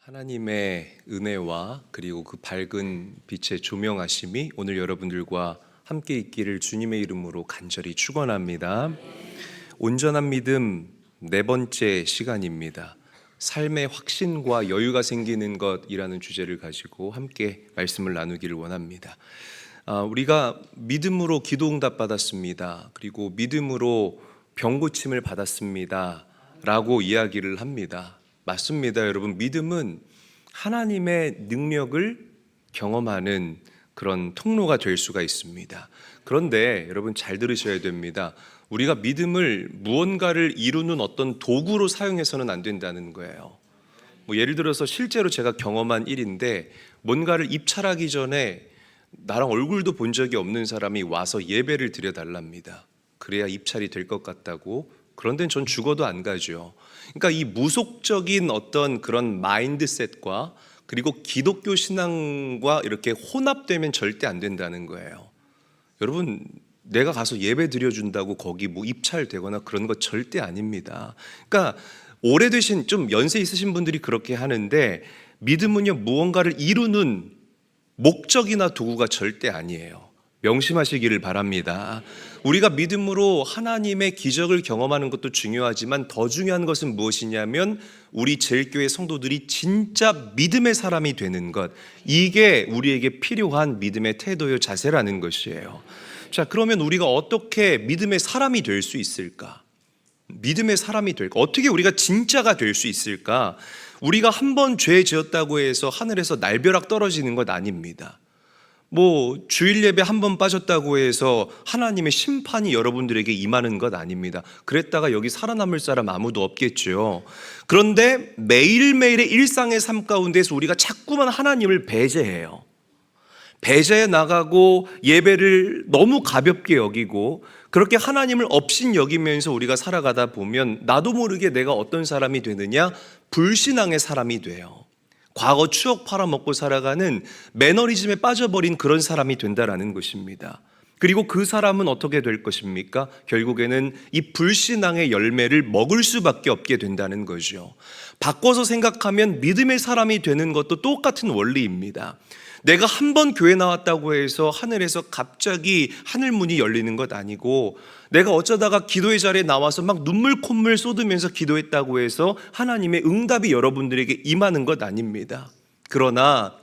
하나님의 은혜와 그리고 그 밝은 빛의 조명하심이 오늘 여러분들과 함께 있기를 주님의 이름으로 간절히 축원합니다. 온전한 믿음 네 번째 시간입니다. 삶의 확신과 여유가 생기는 것이라는 주제를 가지고 함께 말씀을 나누기를 원합니다. 우리가 믿음으로 기도 응답 받았습니다. 그리고 믿음으로 병 고침을 받았습니다. 라고 이야기를 합니다. 맞습니다, 여러분. 믿음은 하나님의 능력을 경험하는 그런 통로가 될 수가 있습니다. 그런데 여러분 잘 들으셔야 됩니다. 우리가 믿음을 무언가를 이루는 어떤 도구로 사용해서는 안 된다는 거예요. 예를 들어서 실제로 제가 경험한 일인데, 뭔가를 입찰하기 전에 나랑 얼굴도 본 적이 없는 사람이 와서 예배를 드려달랍니다. 그래야 입찰이 될 것 같다고. 그런데 전 죽어도 안 가죠. 그러니까 이 무속적인 어떤 그런 마인드셋과 그리고 기독교 신앙과 이렇게 혼합되면 절대 안 된다는 거예요. 여러분, 내가 가서 예배 드려준다고 거기 뭐 입찰되거나 그런 거 절대 아닙니다. 그러니까 오래되신 좀 연세 있으신 분들이 그렇게 하는데, 믿음은요 무언가를 이루는 목적이나 도구가 절대 아니에요. 명심하시기를 바랍니다. 우리가 믿음으로 하나님의 기적을 경험하는 것도 중요하지만 더 중요한 것은 무엇이냐면 우리 제일교회 성도들이 진짜 믿음의 사람이 되는 것, 이게 우리에게 필요한 믿음의 태도요 자세라는 것이에요. 자, 그러면 우리가 어떻게 믿음의 사람이 될 수 있을까? 믿음의 사람이 될까? 어떻게 우리가 진짜가 될 수 있을까? 우리가 한 번 죄 지었다고 해서 하늘에서 날벼락 떨어지는 것 아닙니다. 주일 예배 한 번 빠졌다고 해서 하나님의 심판이 여러분들에게 임하는 것 아닙니다. 그랬다가 여기 살아남을 사람 아무도 없겠죠. 그런데 매일매일의 일상의 삶 가운데서 우리가 자꾸만 하나님을 배제해요. 배제해 나가고 예배를 너무 가볍게 여기고 그렇게 하나님을 업신 여기면서 우리가 살아가다 보면 나도 모르게 내가 어떤 사람이 되느냐? 불신앙의 사람이 돼요. 과거 추억 팔아먹고 살아가는 매너리즘에 빠져버린 그런 사람이 된다라는 것입니다. 그리고 그 사람은 어떻게 될 것입니까? 결국에는 이 불신앙의 열매를 먹을 수밖에 없게 된다는 거죠. 바꿔서 생각하면 믿음의 사람이 되는 것도 똑같은 원리입니다. 내가 한 번 교회 나왔다고 해서 하늘에서 갑자기 하늘문이 열리는 것 아니고, 내가 어쩌다가 기도의 자리에 나와서 막 눈물 콧물 쏟으면서 기도했다고 해서 하나님의 응답이 여러분들에게 임하는 것 아닙니다. 그러나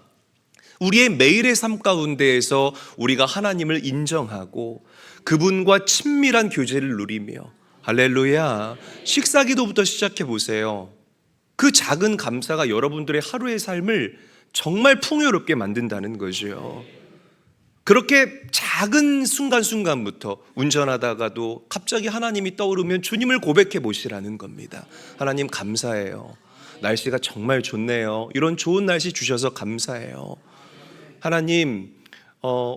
우리의 매일의 삶 가운데에서 우리가 하나님을 인정하고 그분과 친밀한 교제를 누리며, 할렐루야, 식사기도부터 시작해 보세요. 그 작은 감사가 여러분들의 하루의 삶을 정말 풍요롭게 만든다는 거죠. 그렇게 작은 순간순간부터 운전하다가도 갑자기 하나님이 떠오르면 주님을 고백해 보시라는 겁니다. 하나님 감사해요. 날씨가 정말 좋네요. 이런 좋은 날씨 주셔서 감사해요. 하나님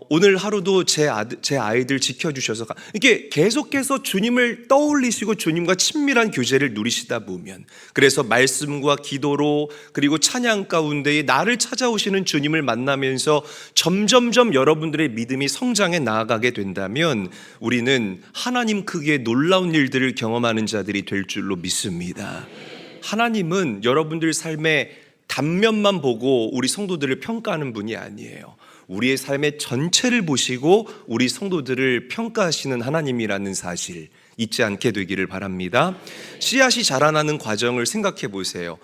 오늘 하루도 제 아이들 지켜주셔서 이렇게 계속해서 주님을 떠올리시고 주님과 친밀한 교제를 누리시다 보면, 그래서 말씀과 기도로 그리고 찬양 가운데에 나를 찾아오시는 주님을 만나면서 점점점 여러분들의 믿음이 성장해 나아가게 된다면 우리는 하나님 크기의 놀라운 일들을 경험하는 자들이 될 줄로 믿습니다. 하나님은 여러분들 삶의 단면만 보고 우리 성도들을 평가하는 분이 아니에요. 우리의 삶의 전체를 보시고 우리 성도들을 평가하시는 하나님이라는 사실 잊지 않게 되기를 바랍니다. 씨앗이 자라나는 과정을 생각해 보세요.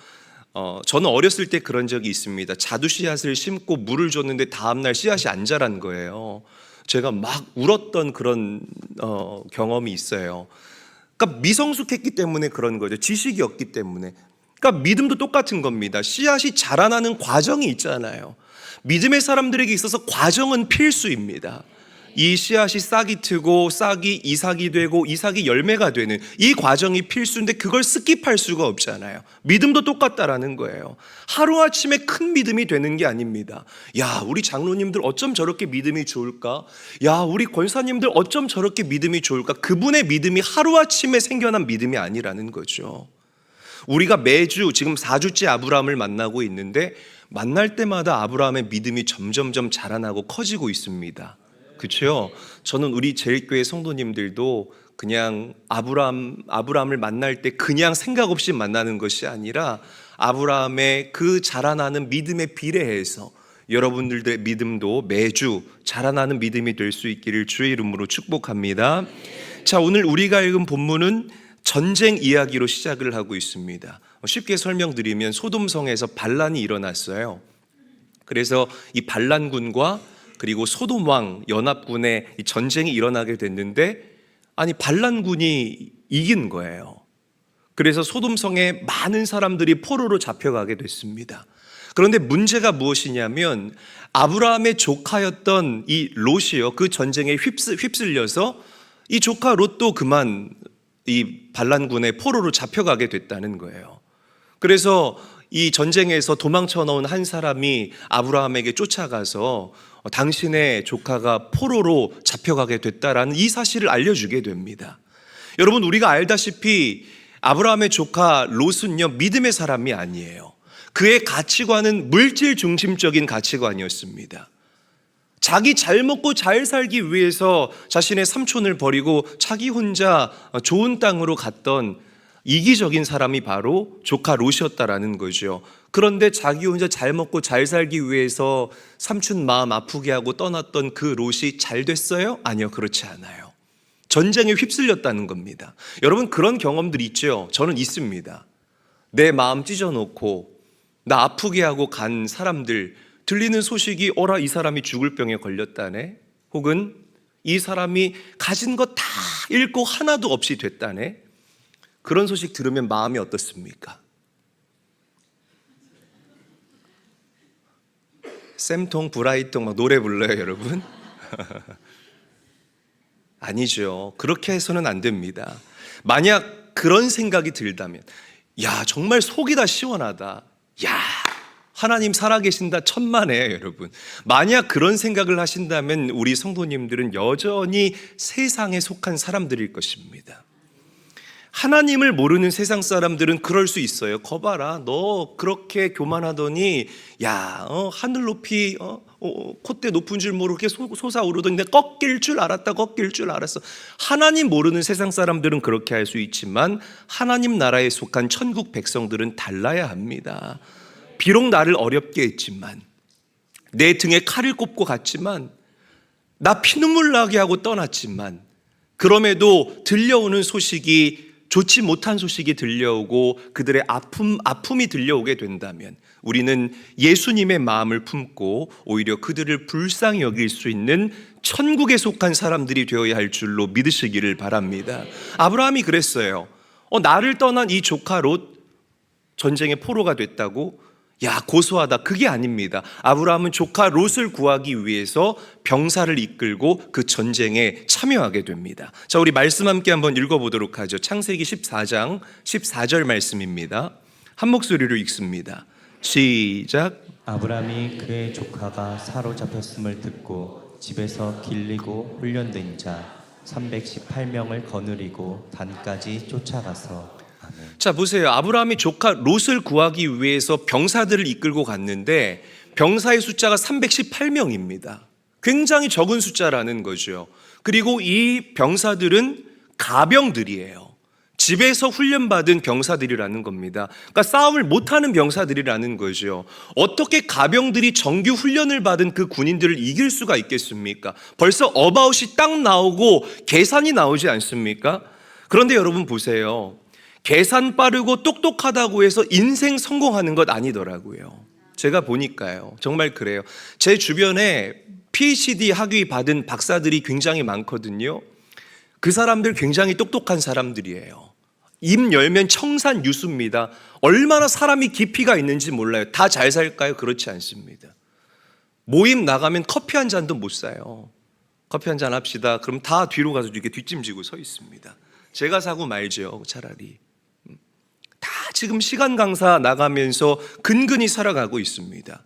저는 어렸을 때 그런 적이 있습니다. 자두 씨앗을 심고 물을 줬는데 다음날 씨앗이 안 자란 거예요. 제가 막 울었던 그런 경험이 있어요. 그러니까 미성숙했기 때문에 그런 거죠. 지식이 없기 때문에. 그러니까 믿음도 똑같은 겁니다. 씨앗이 자라나는 과정이 있잖아요. 믿음의 사람들에게 있어서 과정은 필수입니다. 이 씨앗이 싹이 트고 싹이 이삭이 되고 이삭이 열매가 되는 이 과정이 필수인데 그걸 스킵할 수가 없잖아요. 믿음도 똑같다라는 거예요. 하루아침에 큰 믿음이 되는 게 아닙니다. 야, 우리 장로님들 어쩜 저렇게 믿음이 좋을까? 야, 우리 권사님들 어쩜 저렇게 믿음이 좋을까? 그분의 믿음이 하루아침에 생겨난 믿음이 아니라는 거죠. 우리가 매주 지금 4주째 아브라함을 만나고 있는데 만날 때마다 아브라함의 믿음이 점점점 자라나고 커지고 있습니다. 그렇죠? 저는 우리 제일교회 성도님들도 그냥 아브라함을 만날 때 그냥 생각 없이 만나는 것이 아니라 아브라함의 그 자라나는 믿음에 비례해서 여러분들의 믿음도 매주 자라나는 믿음이 될 수 있기를 주의 이름으로 축복합니다. 자, 오늘 우리가 읽은 본문은 전쟁 이야기로 시작을 하고 있습니다. 쉽게 설명드리면 소돔성에서 반란이 일어났어요. 그래서 이 반란군과 그리고 소돔 왕 연합군의 이 전쟁이 일어나게 됐는데, 아니 반란군이 이긴 거예요. 그래서 소돔성에 많은 사람들이 포로로 잡혀가게 됐습니다. 그런데 문제가 무엇이냐면 아브라함의 조카였던 이 롯이요, 그 전쟁에 휩쓸려서 이 조카 롯도 그만 이 반란군의 포로로 잡혀가게 됐다는 거예요. 그래서 이 전쟁에서 도망쳐 나온 한 사람이 아브라함에게 쫓아가서 당신의 조카가 포로로 잡혀가게 됐다라는 이 사실을 알려주게 됩니다. 여러분, 우리가 알다시피 아브라함의 조카 롯은요, 믿음의 사람이 아니에요. 그의 가치관은 물질 중심적인 가치관이었습니다. 자기 잘 먹고 잘 살기 위해서 자신의 삼촌을 버리고 자기 혼자 좋은 땅으로 갔던 이기적인 사람이 바로 조카 롯이었다라는 거죠. 그런데 자기 혼자 잘 먹고 잘 살기 위해서 삼촌 마음 아프게 하고 떠났던 그 롯이 잘 됐어요? 아니요, 그렇지 않아요. 전쟁에 휩쓸렸다는 겁니다. 여러분, 그런 경험들 있죠? 저는 있습니다. 내 마음 찢어놓고 나 아프게 하고 간 사람들, 들리는 소식이 어라 이 사람이 죽을 병에 걸렸다네, 혹은 이 사람이 가진 거 다 잃고 하나도 없이 됐다네. 그런 소식 들으면 마음이 어떻습니까? 쌤통 브라이통 막 노래 불러요, 여러분? 아니죠. 그렇게 해서는 안 됩니다. 만약 그런 생각이 들다면, 야, 정말 속이 다 시원하다, 야, 하나님 살아계신다, 천만에, 여러분. 만약 그런 생각을 하신다면 우리 성도님들은 여전히 세상에 속한 사람들일 것입니다. 하나님을 모르는 세상 사람들은 그럴 수 있어요. 거봐라, 너 그렇게 교만하더니 야, 하늘 높이 콧대 높은 줄 모르게 솟아오르더니 내가 꺾일 줄 알았다, 꺾일 줄 알았어. 하나님 모르는 세상 사람들은 그렇게 할 수 있지만 하나님 나라에 속한 천국 백성들은 달라야 합니다. 비록 나를 어렵게 했지만, 내 등에 칼을 꼽고 갔지만, 나 피눈물 나게 하고 떠났지만, 그럼에도 들려오는 소식이 좋지 못한 소식이 들려오고 그들의 아픔이 들려오게 된다면 우리는 예수님의 마음을 품고 오히려 그들을 불쌍히 여길 수 있는 천국에 속한 사람들이 되어야 할 줄로 믿으시기를 바랍니다. 아브라함이 그랬어요. 나를 떠난 이 조카 롯 전쟁의 포로가 됐다고? 야, 고소하다. 그게 아닙니다. 아브라함은 조카 롯을 구하기 위해서 병사를 이끌고 그 전쟁에 참여하게 됩니다. 자, 우리 말씀 함께 한번 읽어보도록 하죠. 창세기 14장 14절 말씀입니다. 한 목소리로 읽습니다. 시작. 아브라함이 그의 조카가 사로잡혔음을 듣고 집에서 길리고 훈련된 자 318명을 거느리고 단까지 쫓아가서. 자, 보세요. 아브라함이 조카 롯을 구하기 위해서 병사들을 이끌고 갔는데 병사의 숫자가 318명입니다. 굉장히 적은 숫자라는 거죠. 그리고 이 병사들은 가병들이에요. 집에서 훈련받은 병사들이라는 겁니다. 그러니까 싸움을 못하는 병사들이라는 거죠. 어떻게 가병들이 정규 훈련을 받은 그 군인들을 이길 수가 있겠습니까? 벌써 어바웃이 딱 나오고 계산이 나오지 않습니까? 그런데 여러분 보세요. 계산 빠르고 똑똑하다고 해서 인생 성공하는 것 아니더라고요. 제가 보니까요, 정말 그래요. 제 주변에 PhD 학위 받은 박사들이 굉장히 많거든요. 그 사람들 굉장히 똑똑한 사람들이에요. 입 열면 청산유수입니다. 얼마나 사람이 깊이가 있는지 몰라요. 다 잘 살까요? 그렇지 않습니다. 모임 나가면 커피 한 잔도 못 사요. 커피 한 잔 합시다. 그럼 다 뒤로 가서 이렇게 뒷짐지고 서 있습니다. 제가 사고 말죠, 차라리. 다 지금 시간 강사 나가면서 근근히 살아가고 있습니다.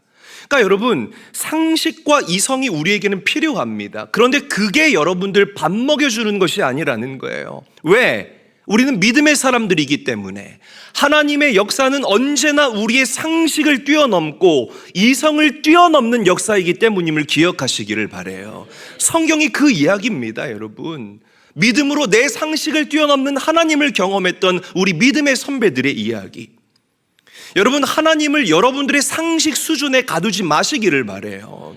그러니까 여러분, 상식과 이성이 우리에게는 필요합니다. 그런데 그게 여러분들 밥 먹여주는 것이 아니라는 거예요. 왜? 우리는 믿음의 사람들이기 때문에. 하나님의 역사는 언제나 우리의 상식을 뛰어넘고 이성을 뛰어넘는 역사이기 때문임을 기억하시기를 바라요. 성경이 그 이야기입니다, 여러분. 믿음으로 내 상식을 뛰어넘는 하나님을 경험했던 우리 믿음의 선배들의 이야기. 여러분, 하나님을 여러분들의 상식 수준에 가두지 마시기를 바래요.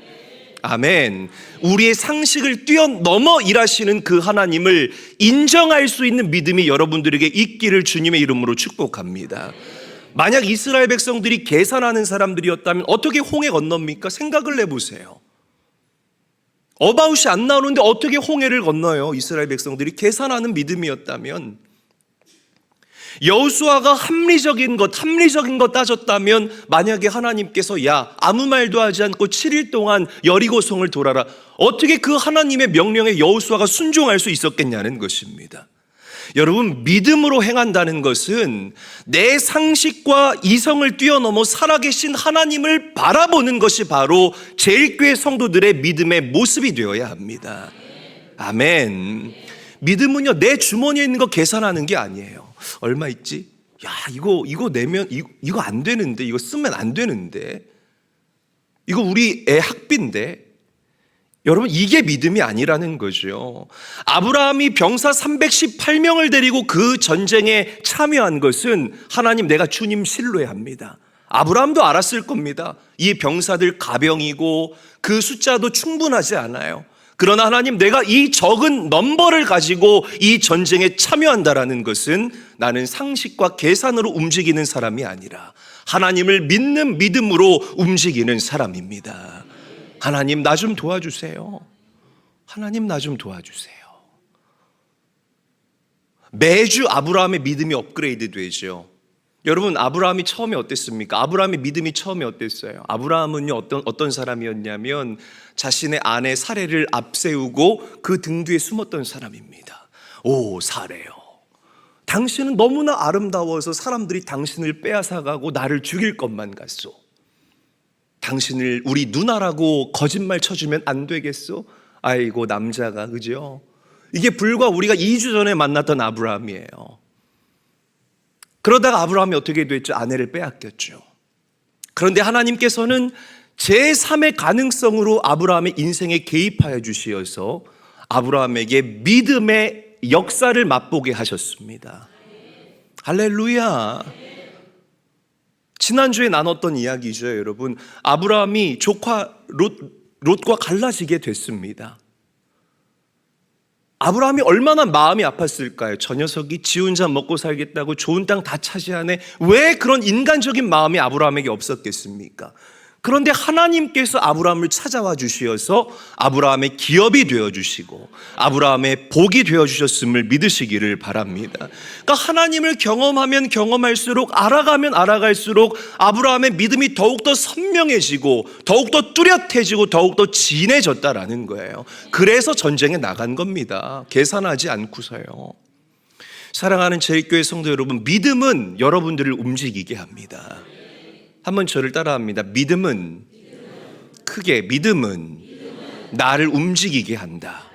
아멘. 우리의 상식을 뛰어넘어 일하시는 그 하나님을 인정할 수 있는 믿음이 여러분들에게 있기를 주님의 이름으로 축복합니다. 만약 이스라엘 백성들이 계산하는 사람들이었다면 어떻게 홍해 건넙니까? 생각을 해보세요. 어바웃이 안 나오는데 어떻게 홍해를 건너요? 이스라엘 백성들이 계산하는 믿음이었다면, 여호수아가 합리적인 것 따졌다면, 만약에 하나님께서 야, 아무 말도 하지 않고 7일 동안 여리고성을 돌아라, 어떻게 그 하나님의 명령에 여호수아가 순종할 수 있었겠냐는 것입니다. 여러분, 믿음으로 행한다는 것은 내 상식과 이성을 뛰어넘어 살아계신 하나님을 바라보는 것이 바로 제일교회 성도들의 믿음의 모습이 되어야 합니다. 아멘. 믿음은요, 내 주머니에 있는 거 계산하는 게 아니에요. 얼마 있지? 야, 이거 내면 이거 안 되는데, 이거 쓰면 안 되는데, 이거 우리 애 학비인데. 여러분, 이게 믿음이 아니라는 거죠. 아브라함이 병사 318명을 데리고 그 전쟁에 참여한 것은 하나님, 내가 주님 신뢰합니다. 아브라함도 알았을 겁니다. 이 병사들 가병이고 그 숫자도 충분하지 않아요. 그러나 하나님, 내가 이 적은 넘버를 가지고 이 전쟁에 참여한다라는 것은 나는 상식과 계산으로 움직이는 사람이 아니라 하나님을 믿는 믿음으로 움직이는 사람입니다. 하나님, 나 좀 도와주세요. 하나님, 나 좀 도와주세요. 매주 아브라함의 믿음이 업그레이드 되죠. 여러분, 아브라함이 처음에 어땠습니까? 아브라함의 믿음이 처음에 어땠어요? 아브라함은요, 어떤 사람이었냐면 자신의 아내 사레를 앞세우고 그 등 뒤에 숨었던 사람입니다. 오, 사레요, 당신은 너무나 아름다워서 사람들이 당신을 빼앗아가고 나를 죽일 것만 같소. 당신을 우리 누나라고 거짓말 쳐주면 안 되겠소? 아이고, 남자가, 그죠? 이게 불과 우리가 2주 전에 만났던 아브라함이에요. 그러다가 아브라함이 어떻게 됐죠? 아내를 빼앗겼죠. 그런데 하나님께서는 제3의 가능성으로 아브라함의 인생에 개입하여 주시어서 아브라함에게 믿음의 역사를 맛보게 하셨습니다. 할렐루야. 지난주에 나눴던 이야기죠, 여러분. 아브라함이 조카 롯과 갈라지게 됐습니다. 아브라함이 얼마나 마음이 아팠을까요? 저 녀석이 지 혼자 먹고 살겠다고 좋은 땅 다 차지하네. 왜 그런 인간적인 마음이 아브라함에게 없었겠습니까? 그런데 하나님께서 아브라함을 찾아와 주시어서 아브라함의 기업이 되어주시고 아브라함의 복이 되어주셨음을 믿으시기를 바랍니다. 그러니까 하나님을 경험하면 경험할수록, 알아가면 알아갈수록 아브라함의 믿음이 더욱더 선명해지고 더욱더 뚜렷해지고 더욱더 진해졌다라는 거예요. 그래서 전쟁에 나간 겁니다. 계산하지 않고서요. 사랑하는 제일교회 성도 여러분, 믿음은 여러분들을 움직이게 합니다. 한번 저를 따라합니다. 믿음은 나를 움직이게 한다.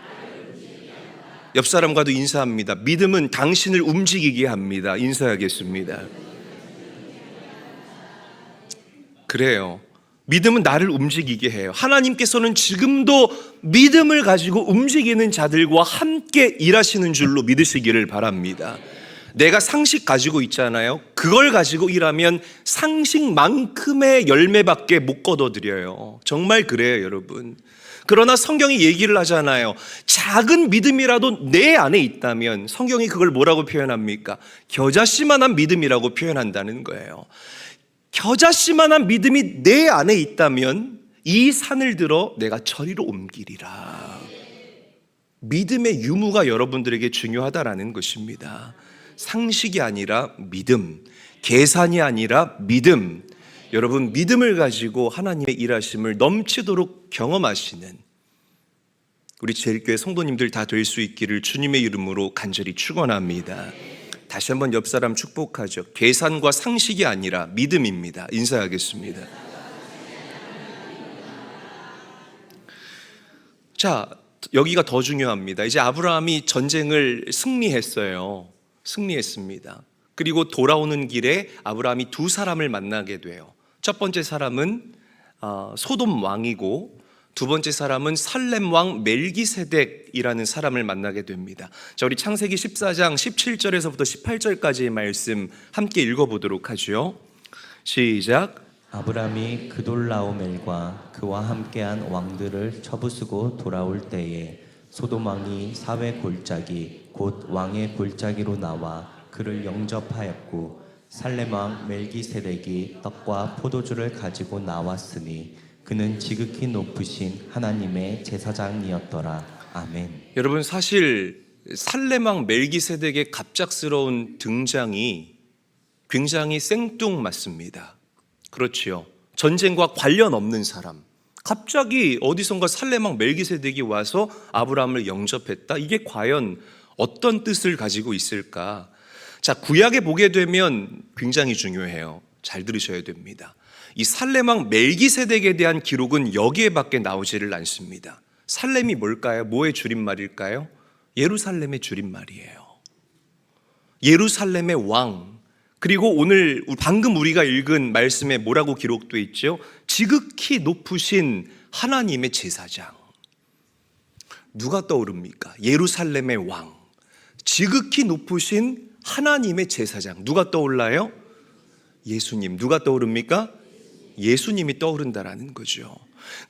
옆 사람과도 인사합니다. 믿음은 당신을 움직이게 합니다. 인사하겠습니다. 그래요. 믿음은 나를 움직이게 해요. 하나님께서는 지금도 믿음을 가지고 움직이는 자들과 함께 일하시는 줄로 믿으시기를 바랍니다. 내가 상식 가지고 있잖아요. 그걸 가지고 일하면 상식만큼의 열매밖에 못 거둬들여요. 정말 그래요, 여러분. 그러나 성경이 얘기를 하잖아요. 작은 믿음이라도 내 안에 있다면 성경이 그걸 뭐라고 표현합니까? 겨자씨만한 믿음이라고 표현한다는 거예요. 겨자씨만한 믿음이 내 안에 있다면 이 산을 들어 내가 저리로 옮기리라. 믿음의 유무가 여러분들에게 중요하다라는 것입니다. 상식이 아니라 믿음, 계산이 아니라 믿음. 여러분, 믿음을 가지고 하나님의 일하심을 넘치도록 경험하시는 우리 제일교회 성도님들 다 될 수 있기를 주님의 이름으로 간절히 축원합니다. 다시 한번 옆 사람 축복하죠. 계산과 상식이 아니라 믿음입니다. 인사하겠습니다. 자, 여기가 더 중요합니다. 이제 아브라함이 전쟁을 승리했습니다. 그리고 돌아오는 길에 아브라함이 두 사람을 만나게 돼요. 첫 번째 사람은 소돔 왕이고 두 번째 사람은 살렘 왕 멜기세덱이라는 사람을 만나게 됩니다. 자, 우리 창세기 14장 17절에서부터 18절까지의 말씀 함께 읽어보도록 하죠. 시작. 아브람이 그돌라오멜과 그와 함께한 왕들을 쳐부수고 돌아올 때에 소돔 왕이 사회 골짜기 곧 왕의 골짜기로 나와 그를 영접하였고 살렘 왕 멜기세덱이 떡과 포도주를 가지고 나왔으니 그는 지극히 높으신 하나님의 제사장이었더라. 아멘. 여러분, 사실 살렘 왕 멜기세덱의 갑작스러운 등장이 굉장히 생뚱맞습니다. 그렇지요. 전쟁과 관련 없는 사람, 갑자기 어디선가 살렘 왕 멜기세덱이 와서 아브라함을 영접했다. 이게 과연 어떤 뜻을 가지고 있을까? 자, 구약에 보게 되면 굉장히 중요해요. 잘 들으셔야 됩니다. 이 살렘 왕 멜기세덱에 대한 기록은 여기에밖에 나오지를 않습니다. 살렘이 뭘까요? 뭐의 줄임말일까요? 예루살렘의 줄임말이에요. 예루살렘의 왕. 그리고 오늘 방금 우리가 읽은 말씀에 뭐라고 기록되어 있죠? 지극히 높으신 하나님의 제사장. 누가 떠오릅니까? 예루살렘의 왕, 지극히 높으신 하나님의 제사장. 누가 떠올라요? 예수님. 누가 떠오릅니까? 예수님이 떠오른다라는 거죠.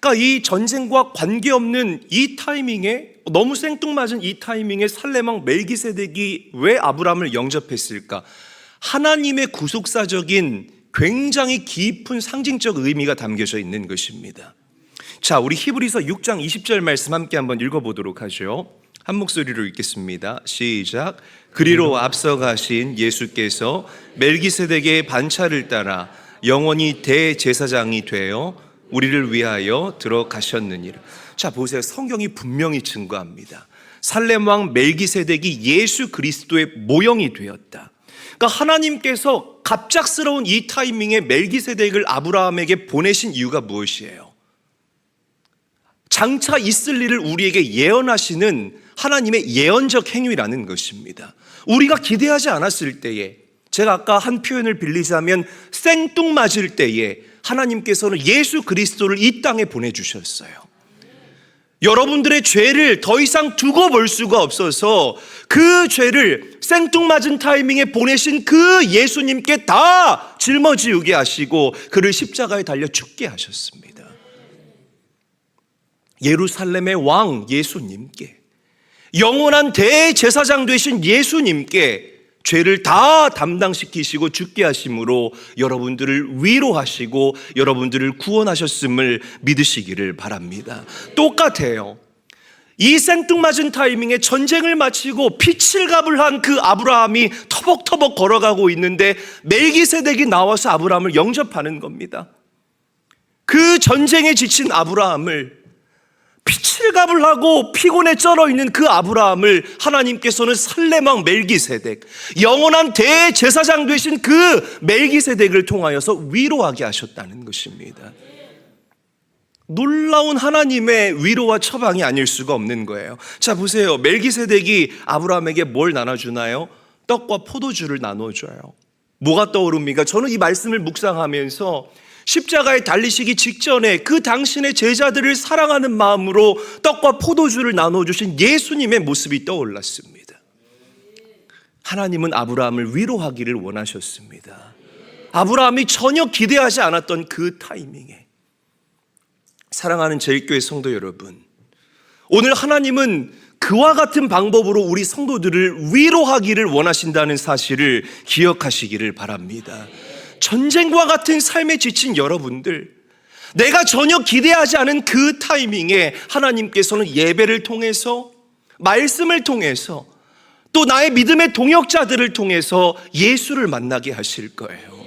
그러니까 이 전쟁과 관계없는 이 타이밍에, 너무 생뚱맞은 이 타이밍에 살렘 왕 멜기세덱이 왜 아브라함을 영접했을까? 하나님의 구속사적인 굉장히 깊은 상징적 의미가 담겨져 있는 것입니다. 자, 우리 히브리서 6장 20절 말씀 함께 한번 읽어보도록 하죠. 한 목소리로 읽겠습니다. 시작. 그리로 앞서가신 예수께서 멜기세덱의 반차를 따라 영원히 대제사장이 되어 우리를 위하여 들어가셨느니라. 자, 보세요. 성경이 분명히 증거합니다. 살렘 왕 멜기세덱이 예수 그리스도의 모형이 되었다. 그러니까 하나님께서 갑작스러운 이 타이밍에 멜기세덱을 아브라함에게 보내신 이유가 무엇이에요? 장차 있을 일을 우리에게 예언하시는 하나님의 예언적 행위라는 것입니다. 우리가 기대하지 않았을 때에, 제가 아까 한 표현을 빌리자면 생뚱맞을 때에 하나님께서는 예수 그리스도를 이 땅에 보내주셨어요. 여러분들의 죄를 더 이상 두고 볼 수가 없어서 그 죄를 생뚱맞은 타이밍에 보내신 그 예수님께 다 짊어지우게 하시고 그를 십자가에 달려 죽게 하셨습니다. 예루살렘의 왕 예수님께, 영원한 대제사장 되신 예수님께 죄를 다 담당시키시고 죽게 하심으로 여러분들을 위로하시고 여러분들을 구원하셨음을 믿으시기를 바랍니다. 똑같아요. 이 생뚱맞은 타이밍에 전쟁을 마치고 피칠갑을 한 그 아브라함이 터벅터벅 걸어가고 있는데 멜기세덱이 나와서 아브라함을 영접하는 겁니다. 그 전쟁에 지친 아브라함을, 피칠갑을 하고 피곤에 쩔어 있는 그 아브라함을 하나님께서는 살렘 왕 멜기세덱, 영원한 대제사장 되신 그 멜기세덱을 통하여서 위로하게 하셨다는 것입니다. 놀라운 하나님의 위로와 처방이 아닐 수가 없는 거예요. 자, 보세요. 멜기세덱이 아브라함에게 뭘 나눠주나요? 떡과 포도주를 나눠줘요. 뭐가 떠오릅니까? 저는 이 말씀을 묵상하면서 십자가에 달리시기 직전에 그 당신의 제자들을 사랑하는 마음으로 떡과 포도주를 나눠주신 예수님의 모습이 떠올랐습니다. 하나님은 아브라함을 위로하기를 원하셨습니다. 아브라함이 전혀 기대하지 않았던 그 타이밍에. 사랑하는 제일교회 성도 여러분, 오늘 하나님은 그와 같은 방법으로 우리 성도들을 위로하기를 원하신다는 사실을 기억하시기를 바랍니다. 전쟁과 같은 삶에 지친 여러분들, 내가 전혀 기대하지 않은 그 타이밍에 하나님께서는 예배를 통해서, 말씀을 통해서, 또 나의 믿음의 동역자들을 통해서 예수를 만나게 하실 거예요.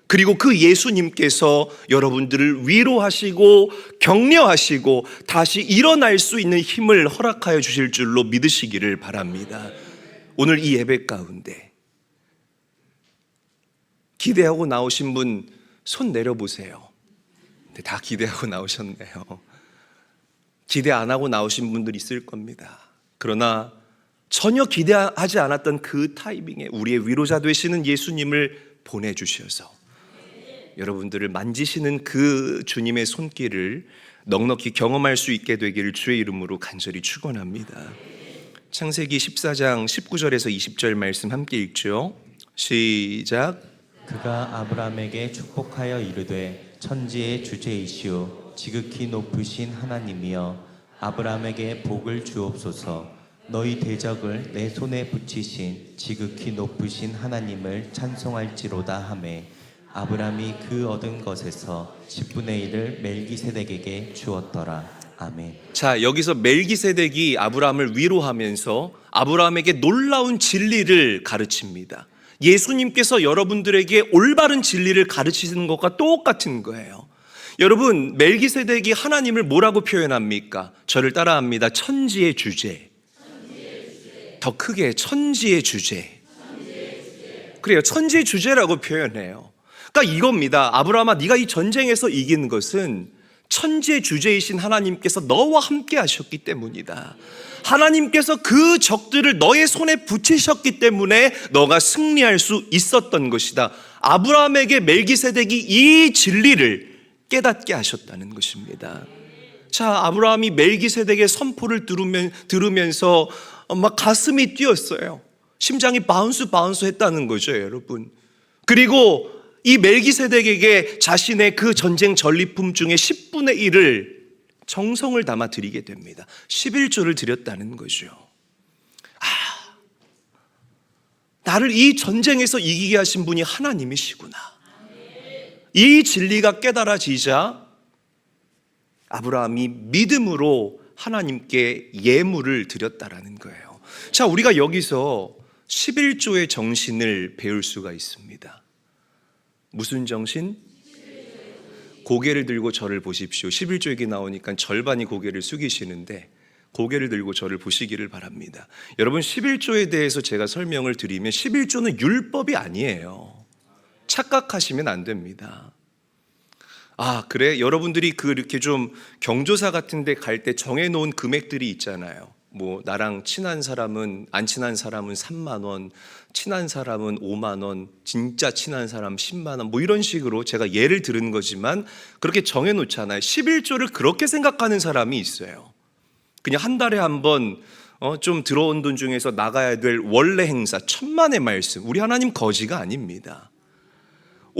그리고 그 예수님께서 여러분들을 위로하시고 격려하시고 다시 일어날 수 있는 힘을 허락하여 주실 줄로 믿으시기를 바랍니다. 오늘 이 예배 가운데 기대하고 나오신 분 손 내려보세요. 네, 다 기대하고 나오셨네요. 기대 안 하고 나오신 분들 있을 겁니다. 그러나 전혀 기대하지 않았던 그 타이밍에 우리의 위로자 되시는 예수님을 보내주셔서 여러분들을 만지시는 그 주님의 손길을 넉넉히 경험할 수 있게 되기를 주의 이름으로 간절히 축원합니다. 창세기 14장 19절에서 20절 말씀 함께 읽죠. 시작. 그가 아브라함에게 축복하여 이르되 천지의 주제이시오 지극히 높으신 하나님이여 아브라함에게 복을 주옵소서. 너희 대적을 내 손에 붙이신 지극히 높으신 하나님을 찬송할지로다 하매 아브라함이 그 얻은 것에서 10분의 1을 멜기세덱에게 주었더라. 아멘. 자, 여기서 멜기세덱이 아브라함을 위로하면서 아브라함에게 놀라운 진리를 가르칩니다. 예수님께서 여러분들에게 올바른 진리를 가르치는 것과 똑같은 거예요. 여러분, 멜기세덱이 하나님을 뭐라고 표현합니까? 저를 따라합니다. 천지의 주제. 더 크게 천지의 주제. 그래요. 천지의 주제라고 표현해요. 그러니까 이겁니다. 아브라함아, 네가 이 전쟁에서 이긴 것은 천지의 주제이신 하나님께서 너와 함께 하셨기 때문이다. 하나님께서 그 적들을 너의 손에 붙이셨기 때문에 너가 승리할 수 있었던 것이다. 아브라함에게 멜기세덱이 이 진리를 깨닫게 하셨다는 것입니다. 자, 아브라함이 멜기세덱의 선포를 들으면서 막 가슴이 뛰었어요. 심장이 바운스 했다는 거죠, 여러분. 그리고 이 멜기세덱에게 자신의 그 전쟁 전리품 중에 10분의 1을 정성을 담아 드리게 됩니다. 11조를 드렸다는 거죠. 나를 이 전쟁에서 이기게 하신 분이 하나님이시구나. 이 진리가 깨달아지자 아브라함이 믿음으로 하나님께 예물을 드렸다라는 거예요. 자, 우리가 여기서 11조의 정신을 배울 수가 있습니다. 무슨 정신? 고개를 들고 저를 보십시오. 11조 얘기 나오니까 절반이 고개를 숙이시는데 고개를 들고 저를 보시기를 바랍니다. 여러분, 11조에 대해서 제가 설명을 드리면 11조는 율법이 아니에요. 착각하시면 안 됩니다. 그래? 여러분들이 이렇게 좀 경조사 같은 데 갈 때 정해놓은 금액들이 있잖아요. 뭐 나랑 친한 사람은, 안 친한 사람은 3만 원, 친한 사람은 5만 원, 진짜 친한 사람 10만 원, 뭐 이런 식으로 제가 예를 들은 거지만 그렇게 정해놓잖아요. 11조를 그렇게 생각하는 사람이 있어요. 그냥 한 달에 한 번 좀 들어온 돈 중에서 나가야 될 원래 행사, 천만의 말씀. 우리 하나님 거지가 아닙니다.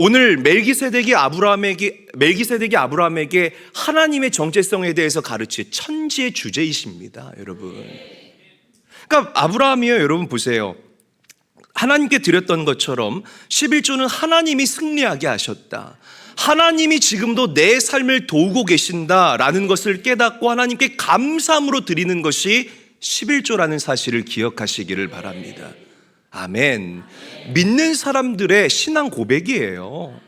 오늘 멜기세덱이 아브라함에게 하나님의 정체성에 대해서 가르친 천지의 주제이십니다, 여러분. 그러니까 아브라함이요, 여러분 보세요. 하나님께 드렸던 것처럼 11조는 하나님이 승리하게 하셨다. 하나님이 지금도 내 삶을 도우고 계신다라는 것을 깨닫고 하나님께 감사함으로 드리는 것이 11조라는 사실을 기억하시기를 바랍니다. 아멘. 믿는 사람들의 신앙 고백이에요.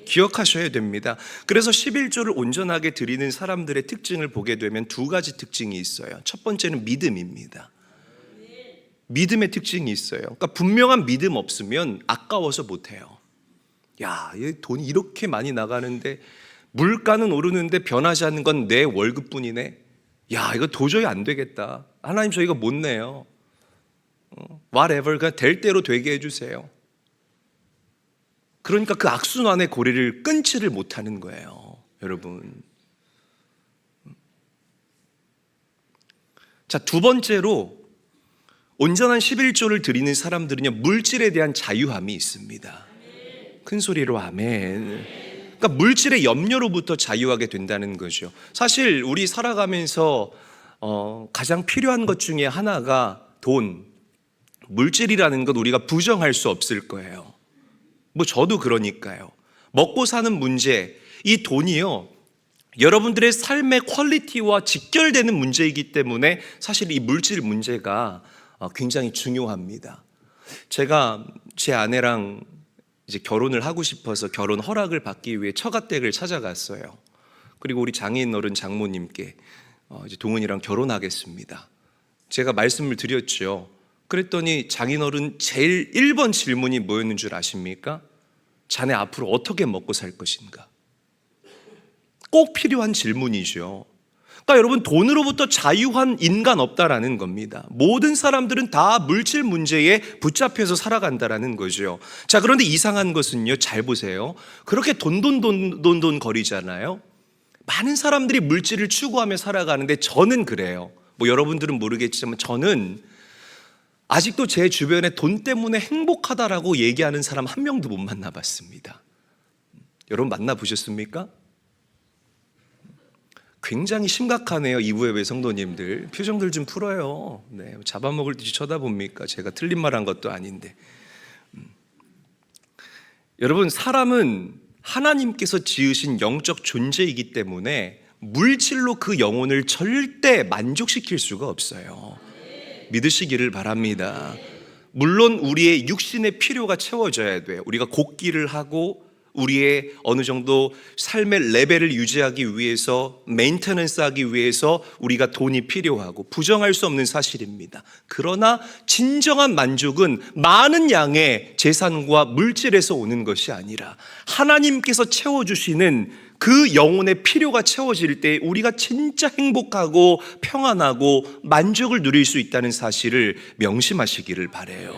기억하셔야 됩니다. 그래서 11조를 온전하게 드리는 사람들의 특징을 보게 되면 두 가지 특징이 있어요. 첫 번째는 믿음입니다. 믿음의 특징이 있어요. 그러니까 분명한 믿음 없으면 아까워서 못해요. 야, 돈이 이렇게 많이 나가는데 물가는 오르는데 변하지 않는 건 내 월급뿐이네. 야, 이거 도저히 안 되겠다. 하나님, 저 이거 못 내요. whatever, 그냥 될 대로 되게 해주세요. 그러니까 그 악순환의 고리를 끊지를 못하는 거예요, 여러분. 자, 두 번째로 온전한 11조를 드리는 사람들은요, 물질에 대한 자유함이 있습니다. 큰 소리로 아멘. 그러니까 물질의 염려로부터 자유하게 된다는 거죠. 사실 우리 살아가면서 가장 필요한 것 중에 하나가 돈, 물질이라는 것 우리가 부정할 수 없을 거예요. 뭐 저도 그러니까요. 먹고 사는 문제, 이 돈이요, 여러분들의 삶의 퀄리티와 직결되는 문제이기 때문에 사실 이 물질 문제가 굉장히 중요합니다. 제가 제 아내랑 이제 결혼을 하고 싶어서 결혼 허락을 받기 위해 처가댁을 찾아갔어요. 그리고 우리 장인 어른 장모님께 이제 동은이랑 결혼하겠습니다. 제가 말씀을 드렸죠. 그랬더니 장인어른 제일 1번 질문이 뭐였는 줄 아십니까? 자네 앞으로 어떻게 먹고 살 것인가? 꼭 필요한 질문이죠. 그러니까 여러분, 돈으로부터 자유한 인간 없다라는 겁니다. 모든 사람들은 다 물질 문제에 붙잡혀서 살아간다라는 거죠. 자, 그런데 이상한 것은요, 잘 보세요. 그렇게 돈 거리잖아요. 많은 사람들이 물질을 추구하며 살아가는데 저는 그래요. 뭐 여러분들은 모르겠지만 저는 아직도 제 주변에 돈 때문에 행복하다라고 얘기하는 사람 한 명도 못 만나봤습니다. 여러분 만나보셨습니까? 굉장히 심각하네요. 이부예배 성도님들 표정들 좀 풀어요. 네, 잡아먹을 듯이 쳐다봅니까? 제가 틀린 말 한 것도 아닌데. 여러분, 사람은 하나님께서 지으신 영적 존재이기 때문에 물질로 그 영혼을 절대 만족시킬 수가 없어요. 믿으시기를 바랍니다. 물론 우리의 육신의 필요가 채워져야 돼요. 우리가 곡기를 하고 우리의 어느 정도 삶의 레벨을 유지하기 위해서, 메인테넌스 하기 위해서 우리가 돈이 필요하고 부정할 수 없는 사실입니다. 그러나 진정한 만족은 많은 양의 재산과 물질에서 오는 것이 아니라 하나님께서 채워주시는 그 영혼의 필요가 채워질 때 우리가 진짜 행복하고 평안하고 만족을 누릴 수 있다는 사실을 명심하시기를 바라요.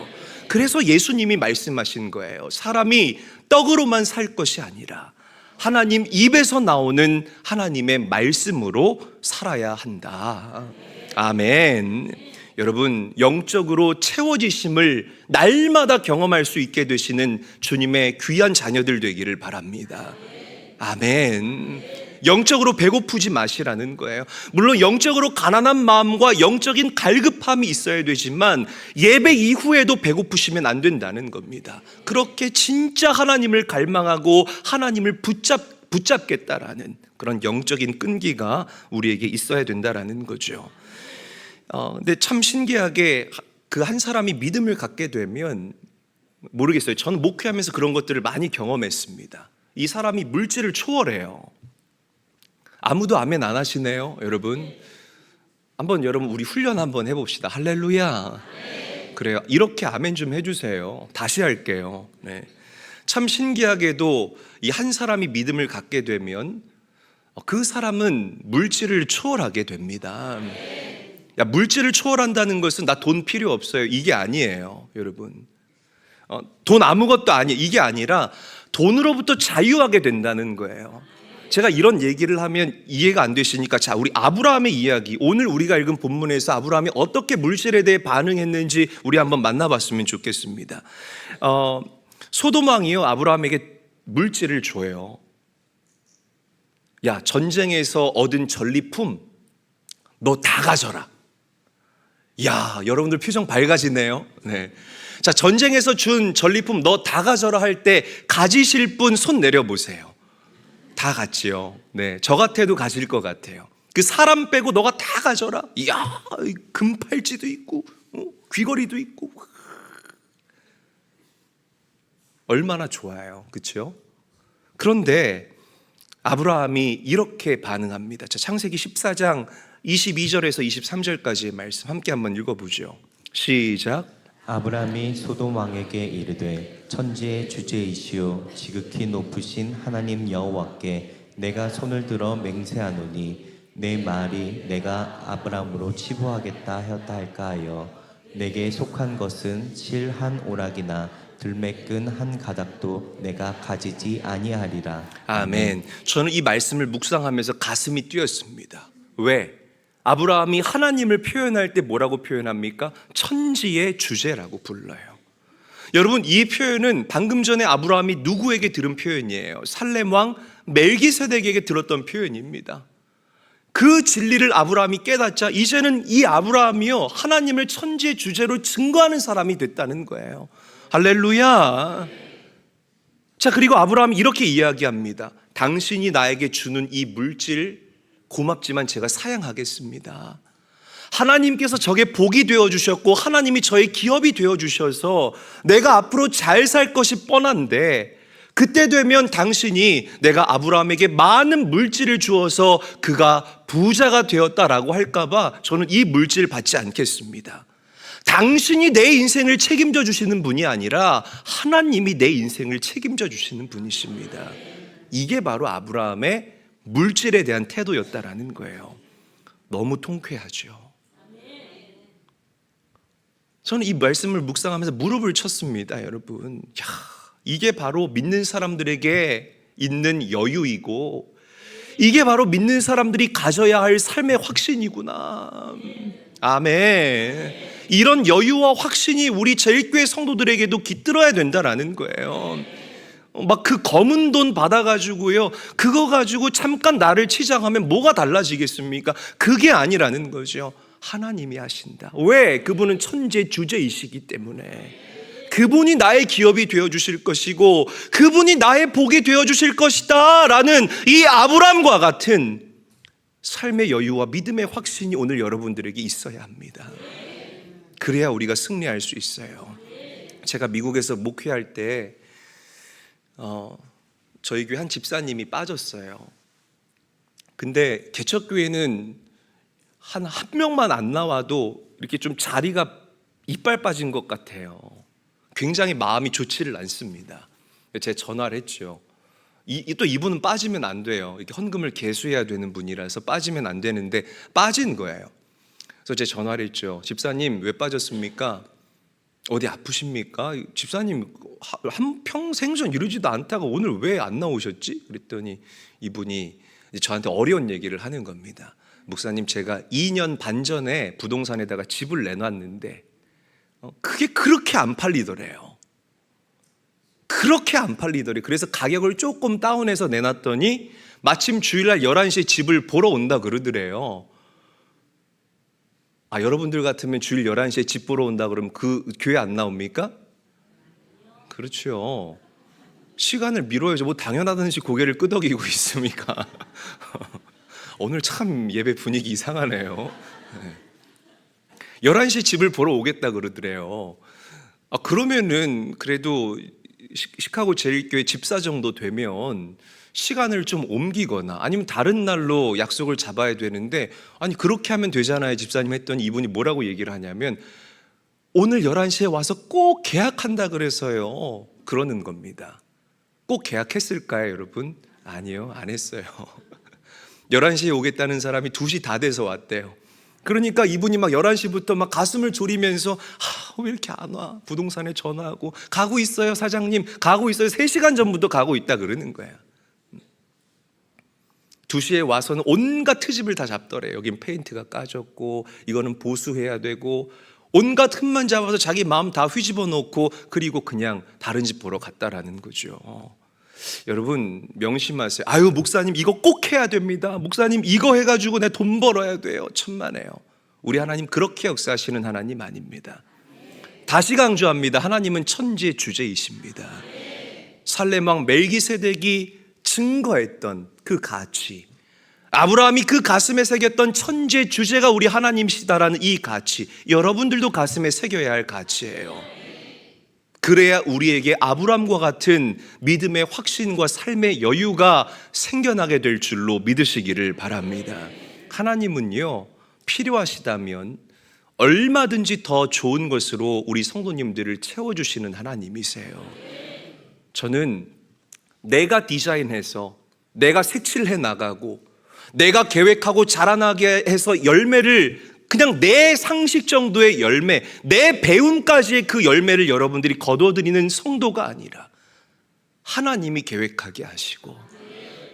그래서 예수님이 말씀하신 거예요. 사람이 떡으로만 살 것이 아니라 하나님 입에서 나오는 하나님의 말씀으로 살아야 한다. 아멘. 여러분, 영적으로 채워지심을 날마다 경험할 수 있게 되시는 주님의 귀한 자녀들 되기를 바랍니다. 아멘. 영적으로 배고프지 마시라는 거예요. 물론 영적으로 가난한 마음과 영적인 갈급함이 있어야 되지만 예배 이후에도 배고프시면 안 된다는 겁니다. 그렇게 진짜 하나님을 갈망하고 하나님을 붙잡겠다라는 그런 영적인 끈기가 우리에게 있어야 된다라는 거죠. 근데 참 신기하게 그 한 사람이 믿음을 갖게 되면, 모르겠어요. 저는 목회하면서 그런 것들을 많이 경험했습니다. 이 사람이 물질을 초월해요. 아무도 아멘 안 하시네요, 여러분. 한번 여러분 우리 훈련 한번 해봅시다. 할렐루야. 그래요. 이렇게 아멘 좀 해주세요. 다시 할게요. 네. 참 신기하게도 이 한 사람이 믿음을 갖게 되면 그 사람은 물질을 초월하게 됩니다. 야, 물질을 초월한다는 것은 나 돈 필요 없어요, 이게 아니에요, 여러분. 돈 아무것도 아니에요, 이게 아니라 돈으로부터 자유하게 된다는 거예요. 제가 이런 얘기를 하면 이해가 안 되시니까, 자, 우리 아브라함의 이야기, 오늘 우리가 읽은 본문에서 아브라함이 어떻게 물질에 대해 반응했는지 우리 한번 만나봤으면 좋겠습니다. 소돔 왕이요, 아브라함에게 물질을 줘요. 야, 전쟁에서 얻은 전리품 너 다 가져라. 야, 여러분들 표정 밝아지네요. 네. 자, 전쟁에서 준 전리품 너 다 가져라 할 때 가지실 분 손 내려보세요. 다 갔지요. 네, 저 같아도 가질 것 같아요. 그 사람 빼고 너가 다 가져라. 이야, 금팔찌도 있고 귀걸이도 있고, 얼마나 좋아요, 그렇죠? 그런데 아브라함이 이렇게 반응합니다. 자, 창세기 14장 22절에서 23절까지의 말씀 함께 한번 읽어보죠. 시작. 아브라함이 소돔 왕에게 이르되 천지의 주제이시오 지극히 높으신 하나님 여호와께 내가 손을 들어 맹세하노니 내 말이 내가 아브라함으로 치부하겠다 하였다 할까 하여 내게 속한 것은 실 한 오락이나 들매끈 한 가닥도 내가 가지지 아니하리라. 아멘. 저는 이 말씀을 묵상하면서 가슴이 뛰었습니다. 왜? 아브라함이 하나님을 표현할 때 뭐라고 표현합니까? 천지의 주제라고 불러요. 여러분, 이 표현은 방금 전에 아브라함이 누구에게 들은 표현이에요? 살렘 왕 멜기세덱에게 들었던 표현입니다. 그 진리를 아브라함이 깨닫자 이제는 이 아브라함이요, 하나님을 천지의 주제로 증거하는 사람이 됐다는 거예요. 할렐루야. 자, 그리고 아브라함이 이렇게 이야기합니다. 당신이 나에게 주는 이 물질 고맙지만 제가 사양하겠습니다. 하나님께서 저게 복이 되어주셨고 하나님이 저의 기업이 되어주셔서 내가 앞으로 잘 살 것이 뻔한데, 그때 되면 당신이 내가 아브라함에게 많은 물질을 주어서 그가 부자가 되었다라고 할까봐 저는 이 물질 받지 않겠습니다. 당신이 내 인생을 책임져 주시는 분이 아니라 하나님이 내 인생을 책임져 주시는 분이십니다. 이게 바로 아브라함의 물질에 대한 태도였다라는 거예요. 너무 통쾌하죠. 저는 이 말씀을 묵상하면서 무릎을 쳤습니다, 여러분. 야, 이게 바로 믿는 사람들에게 있는 여유이고 이게 바로 믿는 사람들이 가져야 할 삶의 확신이구나. 아멘. 이런 여유와 확신이 우리 제일교회 성도들에게도 깃들어야 된다라는 거예요. 막 그 검은 돈 받아가지고요, 그거 가지고 잠깐 나를 치장하면 뭐가 달라지겠습니까? 그게 아니라는 거죠. 하나님이 하신다. 왜? 그분은 천재 주재이시기 때문에. 그분이 나의 기업이 되어주실 것이고 그분이 나의 복이 되어주실 것이다 라는 이 아브람과 같은 삶의 여유와 믿음의 확신이 오늘 여러분들에게 있어야 합니다. 그래야 우리가 승리할 수 있어요. 제가 미국에서 목회할 때 저희 교회 한 집사님이 빠졌어요. 근데 개척교회는 한 명만 안 나와도 이렇게 좀 자리가 이빨 빠진 것 같아요. 굉장히 마음이 좋지를 않습니다. 제가 전화를 했죠. 또 이분은 빠지면 안 돼요. 이렇게 헌금을 계수해야 되는 분이라서 빠지면 안 되는데 빠진 거예요. 그래서 제가 전화를 했죠. 집사님 왜 빠졌습니까? 어디 아프십니까? 집사님 한평생전 이러지도 않다가 오늘 왜 안 나오셨지? 그랬더니 이분이 저한테 어려운 얘기를 하는 겁니다. 목사님, 제가 2년 반 전에 부동산에다가 집을 내놨는데 그게 그렇게 안 팔리더래요. 그렇게 안 팔리더래요. 그래서 가격을 조금 다운해서 내놨더니 마침 주일날 11시에 집을 보러 온다 그러더래요. 여러분들 같으면 주일 11시에 집 보러 온다 그러면 그 교회 안 나옵니까? 그렇죠. 시간을 미뤄야죠. 뭐 당연하듯이 고개를 끄덕이고 있습니까? 오늘 참 예배 분위기 이상하네요. 11시에 집을 보러 오겠다 그러더래요. 그러면은 그래도 시카고 제일교회 집사 정도 되면 시간을 좀 옮기거나 아니면 다른 날로 약속을 잡아야 되는데, 아니 그렇게 하면 되잖아요 집사님 했더니 이분이 뭐라고 얘기를 하냐면 오늘 11시에 와서 꼭 계약한다 그래서요 그러는 겁니다. 꼭 계약했을까요 여러분? 아니요, 안 했어요. 11시에 오겠다는 사람이 2시 다 돼서 왔대요. 그러니까 이분이 막 11시부터 막 가슴을 졸이면서 왜 이렇게 안 와? 부동산에 전화하고 가고 있어요 사장님, 가고 있어요. 3시간 전부터 가고 있다 그러는 거야. 2시에 와서는 온갖 트집을 다 잡더래. 여긴 페인트가 까졌고 이거는 보수해야 되고 온갖 흠만 잡아서 자기 마음 다 휘집어 놓고 그리고 그냥 다른 집 보러 갔다라는 거죠. 여러분 명심하세요. 목사님 이거 꼭 해야 됩니다. 목사님 이거 해가지고 내 돈 벌어야 돼요. 천만에요. 우리 하나님 그렇게 역사하시는 하나님 아닙니다. 다시 강조합니다. 하나님은 천지의 주재이십니다. 살렘 왕 멜기세덱이 증거했던 그 가치, 아브라함이 그 가슴에 새겼던 천지의 주재가 우리 하나님이시다라는 이 가치, 여러분들도 가슴에 새겨야 할 가치예요. 그래야 우리에게 아브라함과 같은 믿음의 확신과 삶의 여유가 생겨나게 될 줄로 믿으시기를 바랍니다. 하나님은요 필요하시다면 얼마든지 더 좋은 것으로 우리 성도님들을 채워주시는 하나님이세요. 저는 내가 디자인해서 내가 색칠해 나가고 내가 계획하고 자라나게 해서 열매를 그냥 내 상식 정도의 열매, 내 배움까지의 그 열매를 여러분들이 거둬들이는 성도가 아니라 하나님이 계획하게 하시고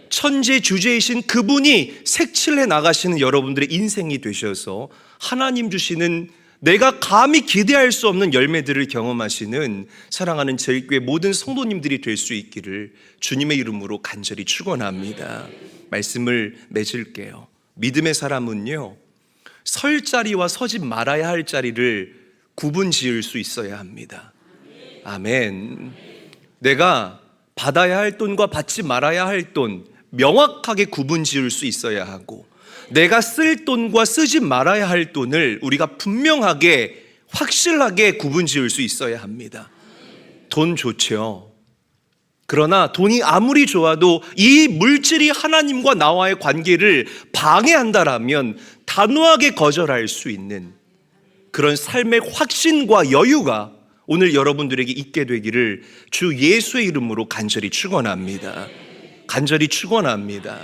천재 주재이신 그분이 색칠해 나가시는 여러분들의 인생이 되셔서 하나님 주시는 내가 감히 기대할 수 없는 열매들을 경험하시는 사랑하는 제일교회 모든 성도님들이 될 수 있기를 주님의 이름으로 간절히 축원합니다. 말씀을 맺을게요. 믿음의 사람은요 설 자리와 서지 말아야 할 자리를 구분 지을 수 있어야 합니다. 아멘. 내가 받아야 할 돈과 받지 말아야 할 돈 명확하게 구분 지을 수 있어야 하고, 내가 쓸 돈과 쓰지 말아야 할 돈을 우리가 분명하게 확실하게 구분 지을 수 있어야 합니다. 돈 좋죠. 그러나 돈이 아무리 좋아도 이 물질이 하나님과 나와의 관계를 방해한다라면 단호하게 거절할 수 있는 그런 삶의 확신과 여유가 오늘 여러분들에게 있게 되기를 주 예수의 이름으로 간절히 축원합니다. 간절히 축원합니다.